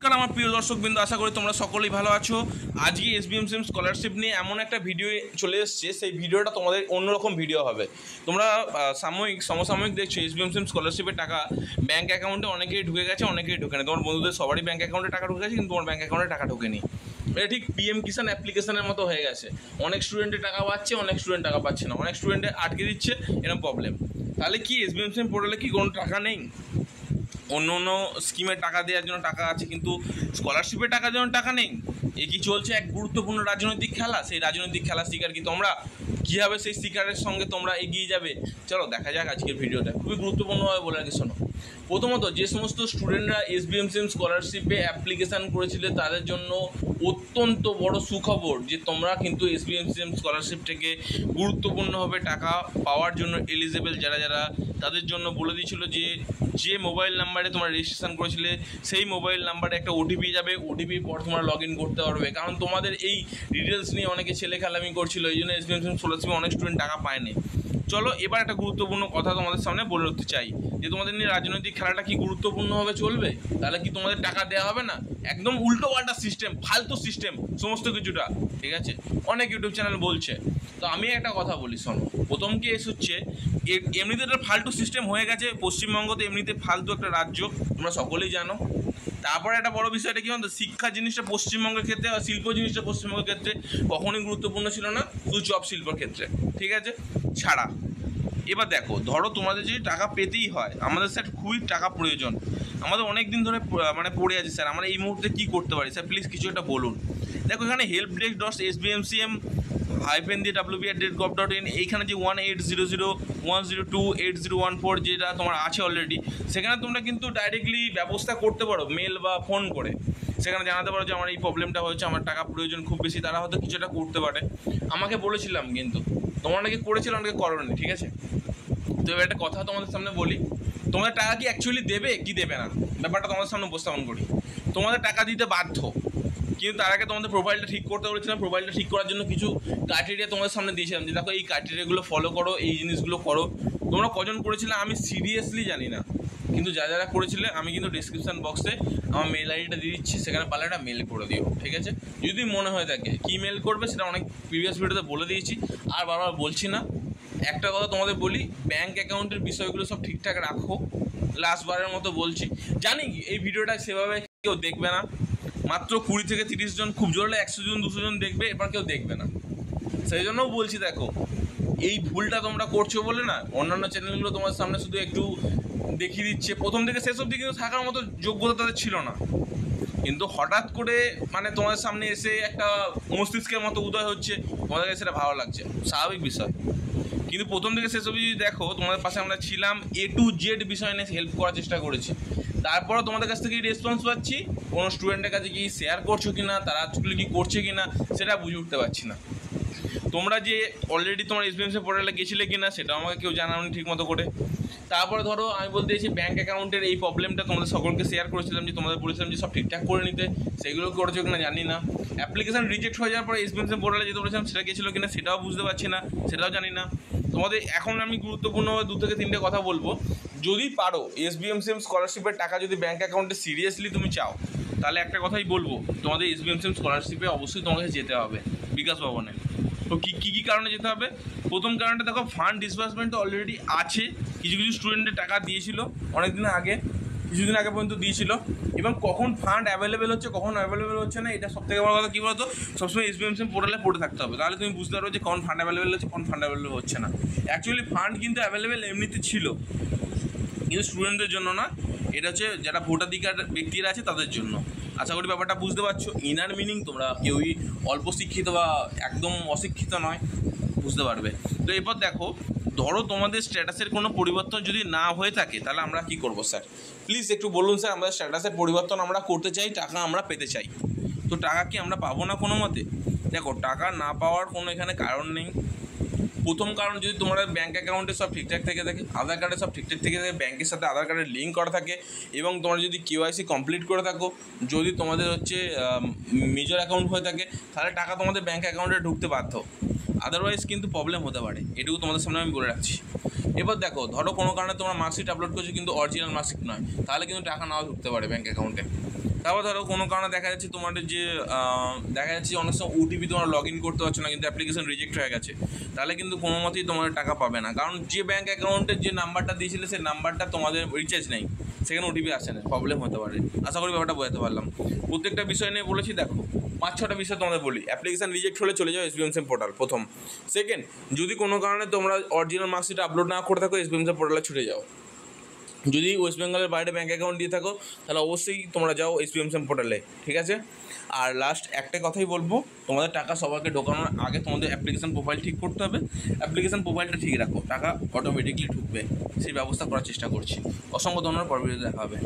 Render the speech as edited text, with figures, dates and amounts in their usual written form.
কারণ আমার প্রিয় দর্শকবৃন্দ, আশা করি তোমরা সকলেই ভালো আছো। আজকে এসবিএমসিএম স্কলারশিপ নিয়ে এমন একটা ভিডিও চলে এসছে, সেই ভিডিওটা তোমাদের অন্যরকম ভিডিও হবে। তোমরা সমসাময়িক দেখছো এসবিএমসিএম স্কলারশিপের টাকা ব্যাঙ্ক অ্যাকাউন্টে অনেকেই ঢুকে গেছে, অনেকেই ঢুকে নেই। তোমার বন্ধুদের সবারই ব্যাঙ্ক অ্যাকাউন্টে টাকা ঢুকে গেছে, কিন্তু তোমার ব্যাঙ্ক অ্যাকাউন্টে টাকা ঢোকেনি। এটা ঠিক পিএম কিষাণ অ্যাপ্লিকেশনের মতো হয়ে গেছে। অনেক স্টুডেন্টের টাকা পাচ্ছে, অনেক স্টুডেন্ট টাকা পাচ্ছে না, অনেক স্টুডেন্টে আটকে দিচ্ছে, এরকম প্রবলেম। তাহলে কি এসবিএমসিএম পোর্টালে কি কোনো টাকা নেই? অন্য অন্য স্কিমের টাকা দেওয়ার জন্য টাকা আছে, কিন্তু স্কলারশিপের টাকার জন্য টাকা নেই। এ কি চলছে এক গুরুত্বপূর্ণ রাজনৈতিক খেলা? সেই রাজনৈতিক খেলার শিকার কি তোমরা? কীভাবে সেই শিকারের সঙ্গে তোমরা এগিয়ে যাবে, চলো দেখা যাক আজকের ভিডিওটা। খুবই গুরুত্বপূর্ণভাবে বলে রাখি, শোনো। প্রথমত, যে সমস্ত স্টুডেন্টরা এসবিএমসিএম স্কলারশিপে অ্যাপ্লিকেশান করেছিলে তাদের জন্য অত্যন্ত বড় সুখবর যে তোমরা কিন্তু এসবিএমসিএম স্কলারশিপ থেকে গুরুত্বপূর্ণভাবে টাকা পাওয়ার জন্য এলিজেবল। যারা যারা তাদের জন্য বলে দিয়েছিল যে মোবাইল নাম্বারে তোমরা রেজিস্ট্রেশন করেছিলে সেই মোবাইল নাম্বারে একটা ওটিপি যাবে, ওটিপির পর তোমরা লগ ইন করতে পারবে। কারণ তোমাদের এই ডিটেলস নিয়ে অনেকে ছেলে খেলামি করছিল, এই জন্য এসবিএমসিএম স্কলারশিপে অনেক স্টুডেন্ট টাকা পায়নি। চলো এবার একটা গুরুত্বপূর্ণ কথা তোমাদের সামনে বলে রাখতে চাই, যে তোমাদের নিয়ে রাজনৈতিক খেলাটা কি গুরুত্বপূর্ণভাবে চলবে? তাহলে কি তোমাদের টাকা দেওয়া হবে না? একদম উল্টো পাল্টা সিস্টেম, ফালতু সিস্টেম সমস্ত কিছুটা, ঠিক আছে? অনেক ইউটিউব চ্যানেল বলছে। তো আমি একটা কথা বলি, শোনো। প্রথম কেস হচ্ছে, এমনিতে একটা ফালতু সিস্টেম হয়ে গেছে। পশ্চিমবঙ্গ তো এমনিতে ফালতু একটা রাজ্য, তোমরা সকলেই জানো। তারপরে একটা বড় বিষয়টা কী বলতো, শিক্ষা জিনিসটা পশ্চিমবঙ্গের ক্ষেত্রে আর শিল্প জিনিসটা পশ্চিমবঙ্গের ক্ষেত্রে কখনোই গুরুত্বপূর্ণ ছিল না, শুধু চপ শিল্পর ক্ষেত্রে, ঠিক আছে? ছাড়া এবার দেখো, ধরো তোমাদের যদি টাকা পেতেই হয়, আমাদের স্যার খুবই টাকা প্রয়োজন, আমাদের অনেক দিন ধরে পড়ে আছে স্যার, আমরা এই মুহূর্তে কী করতে পারি স্যার, প্লিজ কিছু একটা বলুন। দেখো এখানে হেল্প ডেস্ক .sbmcm-wbi.gov.in, এইখানে যে 1800-102-8014 যেটা তোমার আছে অলরেডি, সেখানে তোমরা কিন্তু ডাইরেক্টলি ব্যবস্থা করতে পারো, মেল বা ফোন করে সেখানে জানাতে পারো যে আমার এই প্রবলেমটা হয়েছে, আমার টাকা প্রয়োজন খুব বেশি। তারা হয়তো কিছুটা করতে পারে। আমাকে বলেছিলাম, কিন্তু তোমরা নাকি করেছিল, অনেকে করোনি, ঠিক আছে? তো এবার একটা কথা তোমাদের সামনে বলি, তোমাদের টাকা কি অ্যাকচুয়ালি দেবে কি দেবে না, ব্যাপারটা তোমাদের সামনে উপস্থাপন করি। তোমাদের টাকা দিতে বাধ্য, কিন্তু তার আগে তোমাদের প্রোফাইলটা ঠিক করতে বলেছিলাম। প্রোফাইলটা ঠিক করার জন্য কিছু ক্রাইটেরিয়া তোমাদের সামনে দিয়েছিলাম, যে দেখো এই ক্রাইটেরিয়াগুলো ফলো করো, এই জিনিসগুলো করো। তোমরা কজন করেছিলে আমি সিরিয়াসলি জানি না, কিন্তু যারা যারা করেছিলে আমি কিন্তু ডিসক্রিপশান বক্সে আমার মেল আইডিটা দিয়ে দিচ্ছি, সেখানে পারলে একটা মেল করে দিও, ঠিক আছে? যদি মনে হয়ে থাকে কী মেল করবে সেটা অনেক প্রিভিয়াস ভিডিওতে বলে দিয়েছি, আর বারবার বলছি না। একটা কথা তোমাদের বলি, ব্যাঙ্ক অ্যাকাউন্টের বিষয়গুলো সব ঠিকঠাক রাখো। লাস্টবারের মতো বলছি, জানি এই ভিডিওটা সেভাবে কেউ দেখবে না, মাত্র 20 থেকে 30 জন, খুব জোরে 100 জন 200 জন দেখবে, এরপর কেউ দেখবে না। সেই জন্যও বলছি, দেখো এই ভুলটা তোমরা করছো বলে না, অন্যান্য চ্যানেলগুলো তোমার সামনে শুধু একটু দেখিয়ে দিচ্ছে, প্রথম থেকে শেষ অবধি কিন্তু থাকার মতো যোগ্যতা তাদের ছিল না, কিন্তু হঠাৎ করে মানে তোমাদের সামনে এসে একটা মস্তিষ্কের মতো উদয় হচ্ছে, তোমাদের কাছে সেটা ভালো লাগছে, স্বাভাবিক বিষয়। কিন্তু প্রথম থেকে শেষ অবধি যদি দেখো, তোমাদের পাশে আমরা ছিলাম, A to Z বিষয় নিয়ে হেল্প করার চেষ্টা করেছি। তারপরে তোমাদের কাছ থেকে রেসপন্স পাচ্ছি, কোনো স্টুডেন্টের কাছে কি শেয়ার করছো কি না, তারা অ্যাকচুয়ালি কি করছে কি না সেটা বুঝে উঠতে পারছি না। তোমরা যে অলরেডি তোমার এসবিএমসি পোর্টালে গেছিলে কি না সেটাও আমাকে কেউ জানাওনি ঠিক মতো করে। তারপরে ধরো আমি বলতে চাইছি, ব্যাঙ্ক অ্যাকাউন্টের এই প্রবলেমটা তোমাদের সকলকে শেয়ার করেছিলাম, যে তোমাদের বলেছিলাম যে সব ঠিকঠাক করে নিতে, সেগুলো করেছো কিনা জানি না। অ্যাপ্লিকেশান রিজেক্ট হয়ে যাওয়ার পরে এসবিএমসি পোর্টালে যেতে বলেছিলাম সেটা গেছিলো কিনা সেটাও বুঝতে পারছি না, সেটাও জানি না। তোমাদের এখন আমি গুরুত্বপূর্ণভাবে 2 থেকে 3টে কথা বলবো। যদি পারো এসবিএমসিএম স্কলারশিপের টাকা যদি ব্যাঙ্ক অ্যাকাউন্টে সিরিয়াসলি তুমি চাও, তাহলে একটা কথাই বলবো, তোমাদের এসবিএমসিএম স্কলারশিপে অবশ্যই তোমাকে যেতে হবে বিকাশ ভবনে। তো কী কারণে যেতে হবে? প্রথম কারণটা দেখো, ফান্ড ডিসবার্সমেন্ট তো অলরেডি আছে, কিছু কিছু স্টুডেন্টের টাকা দিয়েছিল অনেক দিন আগে, কিছুদিন আগে পর্যন্ত দিয়েছিল, এবং কখন ফান্ড অ্যাভেলেবেল হচ্ছে কখন অ্যাভেলেবেল হচ্ছে না, এটা সবথেকে বড় কথা। কী বলতো, সবসময় এসবিএমসিএম পোর্টালে পড়ে থাকতে হবে, তাহলে তুমি বুঝতে পারবে যে কখন ফান্ড অ্যাভেলেবেল হচ্ছে কখন ফান্ড অ্যাভেলেবেল হচ্ছে না। অ্যাকচুয়ালি ফান্ড কিন্তু অ্যাভেলেবেল এমনিতে ছিল, কিন্তু স্টুডেন্টদের জন্য না, এটা হচ্ছে যারা ভোটাধিকার ব্যক্তিরা আছে তাদের জন্য। আশা করি ব্যাপারটা বুঝতে পারছো। ইনার মিনিং তোমরা কেউই অল্প শিক্ষিত বা একদম অশিক্ষিত নয়, বুঝতে পারবে। তো এরপর দেখো, ধরো তোমাদের স্ট্যাটাসের কোনো পরিবর্তন যদি না হয়ে থাকে, তাহলে আমরা কি করব স্যার? প্লিজ একটু বলুন স্যার, আমাদের স্ট্যাটাসের পরিবর্তন আমরা করতে চাই, টাকা আমরা পেতে চাই। তো টাকা কি আমরা পাবো না কোনো মতে? দেখো, টাকা না পাওয়ার কোনো এখানে কারণ নেই। প্রথম কারণ, যদি তোমাদের ব্যাঙ্ক অ্যাকাউন্টে সব ঠিকঠাক থেকে থাকে, আধার কার্ডে সব ঠিকঠাক থেকে থাকে, ব্যাঙ্কের সাথে আধার কার্ডের লিঙ্ক করা থাকে, এবং তোমরা যদি কেওয়াইসি কমপ্লিট করে থাকো, যদি তোমাদের হচ্ছে মেজর অ্যাকাউন্ট হয়ে থাকে, তাহলে টাকা তোমাদের ব্যাঙ্ক অ্যাকাউন্টে ঢুকতে বাধ্য। আদারওয়াইজ কিন্তু প্রবলেম হতে পারে, এটুকু তোমাদের সামনে আমি বলে রাখছি। এবার দেখো, ধরো কোনো কারণে তোমরা মার্কশিট আপলোড করছো কিন্তু অরিজিনাল মার্কশিট নয়, তাহলে কিন্তু টাকা নাও ঢুকতে পারে ব্যাঙ্ক অ্যাকাউন্টে। তারপর ধরো কোনো কারণে দেখা যাচ্ছে তোমাদের যে দেখা যাচ্ছে অনেক সময় ওটিপি তোমরা লগ ইন করতে পারছো না, কিন্তু অ্যাপ্লিকেশন রিজেক্ট হয়ে গেছে, তাহলে কিন্তু কোনো মতেই তোমাদের টাকা পাবে না, কারণ যে ব্যাঙ্ক অ্যাকাউন্টের যে নাম্বারটা দিয়েছিলে সেই নাম্বারটা তোমাদের রিচার্জ নেই, সেখানে ওটিপি আসে না, প্রবলেম হতে পারে। আশা করি ব্যাপারটা বোঝাতে পারলাম। প্রত্যেকটা বিষয় নিয়ে বলেছি, দেখো 5-6টা বিষয় তোমাদের বলি। অ্যাপ্লিকেশন রিজেক্ট হলে চলে যাও এসবিএমসিএম পোর্টাল, প্রথম। সেকেন্ড, যদি কোনো কারণে তোমরা অরিজিনাল মার্কশিট আপলোড না করে থাকো, এসবিএমসিএম পোর্টালে ছুটে যাও। যদি ওয়েস্ট বেঙ্গলের বাইরে ব্যাঙ্ক অ্যাকাউন্ট দিয়ে থাকো, তাহলে অবশ্যই তোমরা যাও এসবিএমসিএম পোর্টালে, ঠিক আছে? আর লাস্ট একটা কথাই বলবো, তোমাদের টাকা সবাইকে ঢোকানোর আগে তোমাদের অ্যাপ্লিকেশন প্রোফাইল ঠিক করতে হবে। অ্যাপ্লিকেশন প্রোফাইলটা ঠিক রাখো, টাকা অটোমেটিকলি ঢুকবে, সেই ব্যবস্থা করার চেষ্টা করছি। অসংখ্য ধন্যবাদ, পরবর্তীতে দেখা হবে।